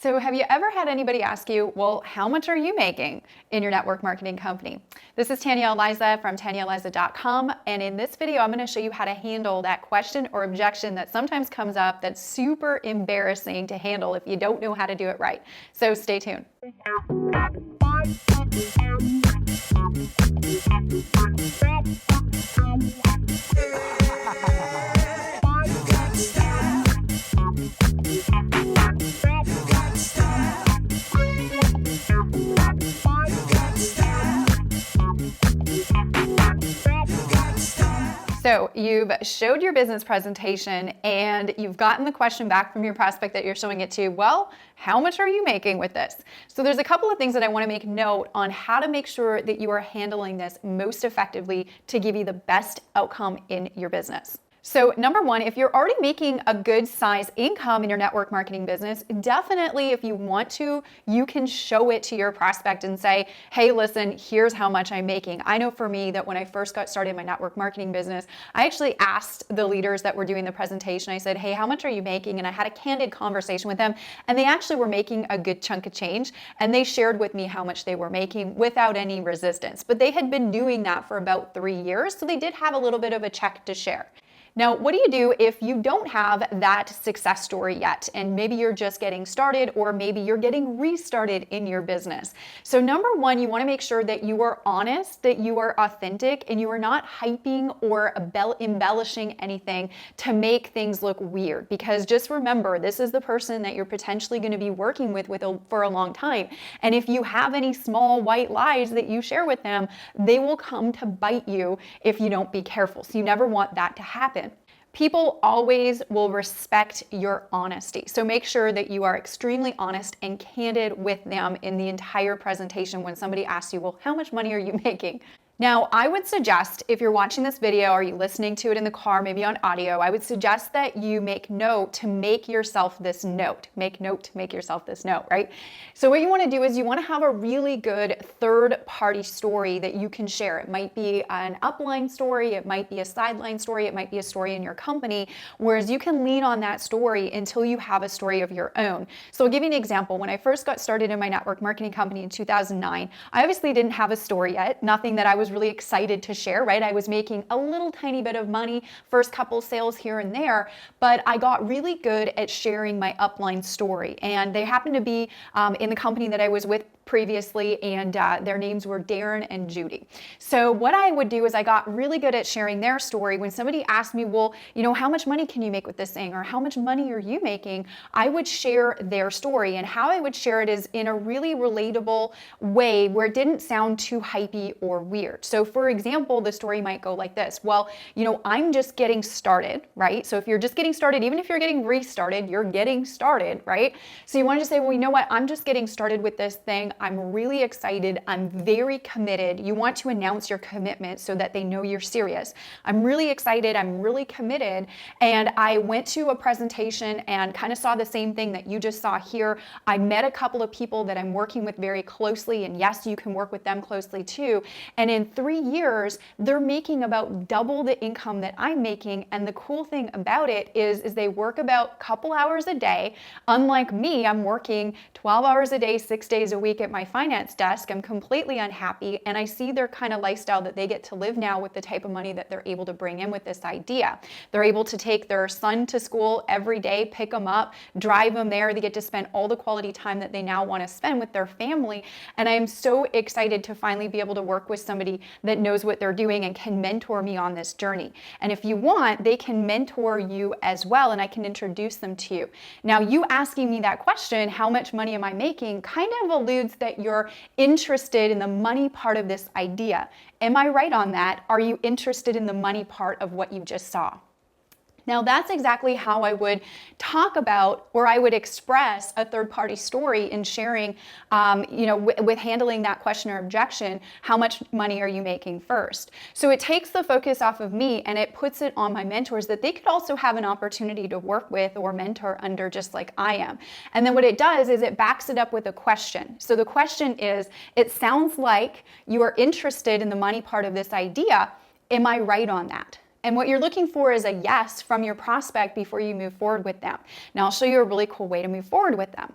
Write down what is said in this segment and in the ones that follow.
So have you ever had anybody ask you, well, how much are you making in your network marketing company? This is Tanya Eliza from tanyaeliza.com, and in this video, I'm going to show you how to handle that question or objection that sometimes comes up that's super embarrassing to handle if you don't know how to do it right. So stay tuned. So you've showed your business presentation and you've gotten the question back from your prospect that you're showing it to. Well, how much are you making with this? So there's a couple of things that I want to make note on how to make sure that you are handling this most effectively to give you the best outcome in your business. So number one, if you're already making a good size income in your network marketing business, definitely if you want to, you can show it to your prospect and say, hey, listen, here's how much I'm making. I know for me that when I first got started in my network marketing business, I actually asked the leaders that were doing the presentation, I said, hey, how much are you making? And I had a candid conversation with them, and they actually were making a good chunk of change, and they shared with me how much they were making without any resistance. But they had been doing that for about 3 years, so they did have a little bit of a check to share. Now, what do you do if you don't have that success story yet? And maybe you're just getting started, or maybe you're getting restarted in your business. So number one, you want to make sure that you are honest, that you are authentic, and you are not hyping or embellishing anything to make things look weird. Because just remember, this is the person that you're potentially going to be working with for a long time. And if you have any small white lies that you share with them, they will come to bite you if you don't be careful. So you never want that to happen. People always will respect your honesty. So make sure that you are extremely honest and candid with them in the entire presentation when somebody asks you, well, how much money are you making? Now, I would suggest if you're watching this video or you're listening to it in the car, maybe on audio, I would suggest that you make note to make yourself this note. Make note to make yourself this note, right? So what you want to do is you want to have a really good third-party story that you can share. It might be an upline story, it might be a sideline story, it might be a story in your company, whereas you can lean on that story until you have a story of your own. So I'll give you an example. When I first got started in my network marketing company in 2009, I obviously didn't have a story yet, nothing that I was really excited to share, right? I was making a little tiny bit of money, first couple sales here and there, but I got really good at sharing my upline story. And they happened to be in the company that I was with previously, and their names were Darren and Judy. So what I would do is I got really good at sharing their story. When somebody asked me, well, you know, how much money can you make with this thing? Or how much money are you making? I would share their story, and how I would share it is in a really relatable way where it didn't sound too hypey or weird. So for example, the story might go like this. Well, you know, I'm just getting started, right? So if you're just getting started, even if you're getting restarted, you're getting started, right? So you want to just say, well, you know what? I'm just getting started with this thing. I'm really excited. I'm very committed. You want to announce your commitment so that they know you're serious. I'm really excited. I'm really committed. And I went to a presentation and kind of saw the same thing that you just saw here. I met a couple of people that I'm working with very closely, and yes, you can work with them closely too. And in 3 years, they're making about double the income that I'm making. And the cool thing about it is they work about a couple hours a day. Unlike me, I'm working 12 hours a day, 6 days a week at my finance desk. I'm completely unhappy, and I see their kind of lifestyle that they get to live now with the type of money that they're able to bring in with this idea. They're able to take their son to school every day, pick them up, drive them there. They get to spend all the quality time that they now want to spend with their family. And I am so excited to finally be able to work with somebody that knows what they're doing and can mentor me on this journey. And if you want, they can mentor you as well, and I can introduce them to you. Now, you asking me that question, how much money am I making, kind of alludes that you're interested in the money part of this idea. Am I right on that? Are you interested in the money part of what you just saw? Now, that's exactly how I would talk about, or I would express a third-party story in sharing, with handling that question or objection, how much money are you making first? So it takes the focus off of me and it puts it on my mentors that they could also have an opportunity to work with or mentor under just like I am. And then what it does is it backs it up with a question. So the question is, it sounds like you are interested in the money part of this idea. Am I right on that? And what you're looking for is a yes from your prospect before you move forward with them. Now, I'll show you a really cool way to move forward with them.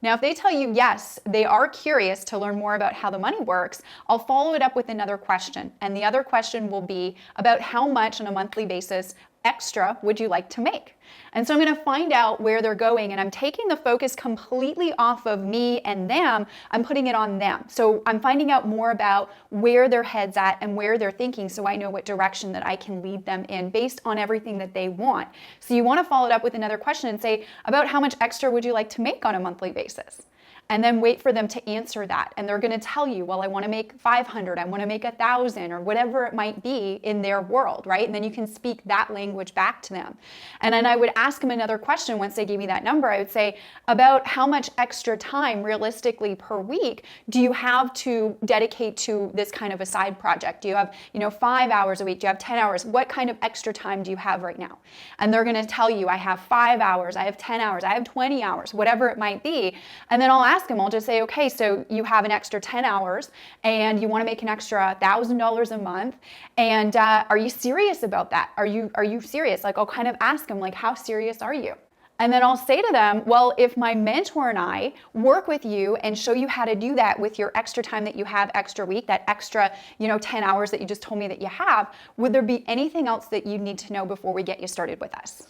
Now, if they tell you yes, they are curious to learn more about how the money works, I'll follow it up with another question. And the other question will be about how much on a monthly basis extra would you like to make? And so I'm going to find out where they're going, and I'm taking the focus completely off of me and them. I'm putting it on them. So I'm finding out more about where their head's at and where they're thinking, so I know what direction that I can lead them in based on everything that they want. So you want to follow it up with another question and say, about how much extra would you like to make on a monthly basis? And then wait for them to answer that. And they're going to tell you, well, I want to make 500, I want to make 1,000, or whatever it might be in their world, right? And then you can speak that language back to them. And then I would ask them another question once they gave me that number. I would say, about how much extra time realistically per week do you have to dedicate to this kind of a side project? Do you have, 5 hours a week? Do you have 10 hours? What kind of extra time do you have right now? And they're going to tell you, I have 5 hours, I have 10 hours, I have 20 hours, whatever it might be. And then I'll ask them, I'll just say, okay, so you have an extra 10 hours and you want to make an extra $1,000 a month. And are you serious about that? Are you serious? Like, I'll kind of ask them, like, how serious are you? And then I'll say to them, well, if my mentor and I work with you and show you how to do that with your extra time that you have extra week, that extra, 10 hours that you just told me that you have, would there be anything else that you need to know before we get you started with us?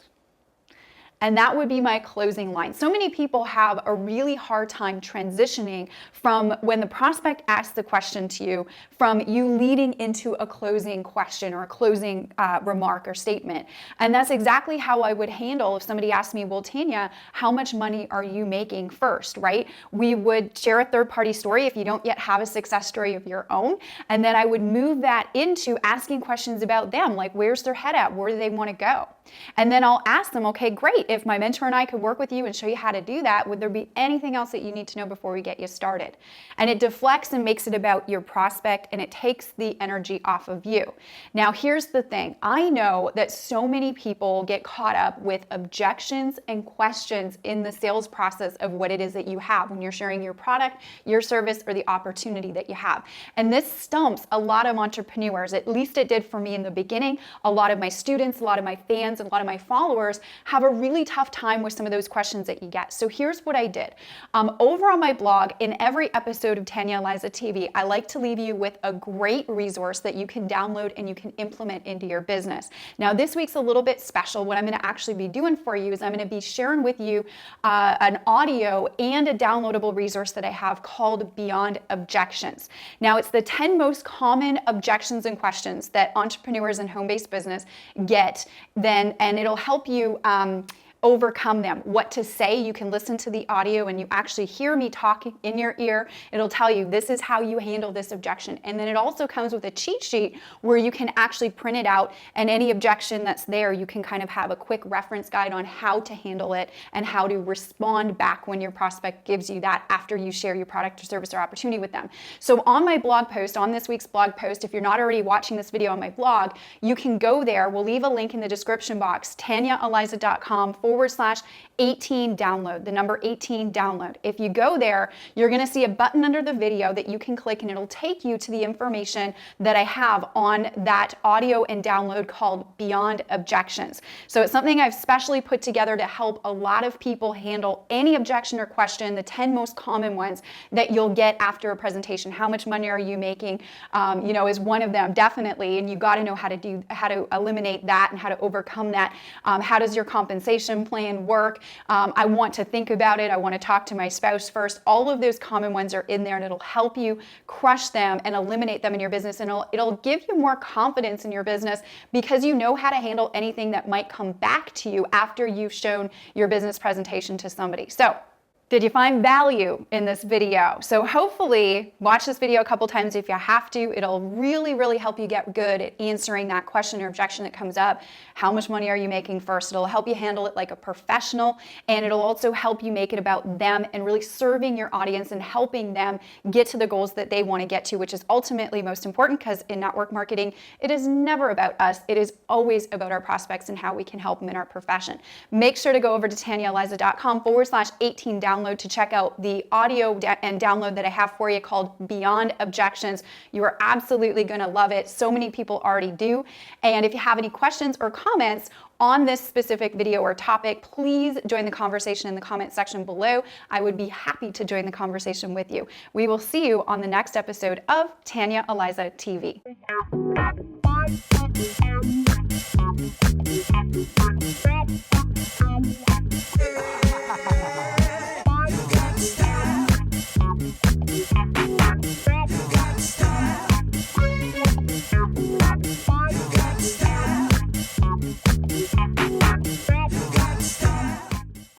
And that would be my closing line. So many people have a really hard time transitioning from when the prospect asks the question to you, from you leading into a closing question or a closing remark or statement. And that's exactly how I would handle if somebody asked me, well, Tanya, how much money are you making first, right? We would share a third-party story if you don't yet have a success story of your own. And then I would move that into asking questions about them, like where's their head at? Where do they want to go? And then I'll ask them, okay, great. If my mentor and I could work with you and show you how to do that, would there be anything else that you need to know before we get you started? And it deflects and makes it about your prospect, and it takes the energy off of you. Now, here's the thing. I know that so many people get caught up with objections and questions in the sales process of what it is that you have when you're sharing your product, your service, or the opportunity that you have. And this stumps a lot of entrepreneurs. At least it did for me in the beginning. A lot of my students, a lot of my fans, and a lot of my followers have a really tough time with some of those questions that you get. So here's what I did. Over on my blog, in every episode of Tanya Eliza TV, I like to leave you with a great resource that you can download and you can implement into your business. Now, this week's a little bit special. What I'm going to actually be doing for you is I'm going to be sharing with you an audio and a downloadable resource that I have called Beyond Objections. Now, it's the 10 most common objections and questions that entrepreneurs in home-based business get, and it'll help you overcome them. What to say, you can listen to the audio and you actually hear me talking in your ear. It'll tell you this is how you handle this objection. And then it also comes with a cheat sheet where you can actually print it out, and any objection that's there, you can kind of have a quick reference guide on how to handle it and how to respond back when your prospect gives you that after you share your product or service or opportunity with them. So on my blog post, on this week's blog post, if you're not already watching this video on my blog, you can go there. We'll leave a link in the description box, tanyaeliza.com/18 download, the number 18 download. If you go there, you're going to see a button under the video that you can click, and it'll take you to the information that I have on that audio and download called Beyond Objections. So it's something I've specially put together to help a lot of people handle any objection or question, the 10 most common ones that you'll get after a presentation. How much money are you making? Is one of them, definitely, and you got to know how to eliminate that and how to overcome that. How does your compensation plan work? I want to think about it. I want to talk to my spouse first. All of those common ones are in there, and it'll help you crush them and eliminate them in your business. And it'll give you more confidence in your business because you know how to handle anything that might come back to you after you've shown your business presentation to somebody. So, did you find value in this video? So hopefully watch this video a couple times if you have to. It'll really, really help you get good at answering that question or objection that comes up. How much money are you making first? It'll help you handle it like a professional, and it'll also help you make it about them and really serving your audience and helping them get to the goals that they want to get to, which is ultimately most important, because in network marketing, it is never about us. It is always about our prospects and how we can help them in our profession. Make sure to go over to tanyaeliza.com/18 download to check out the audio and download that I have for you called Beyond Objections. You are absolutely going to love it. So many people already do. And if you have any questions or comments on this specific video or topic, please join the conversation in the comment section below. I would be happy to join the conversation with you. We will see you on the next episode of Tanya Eliza TV.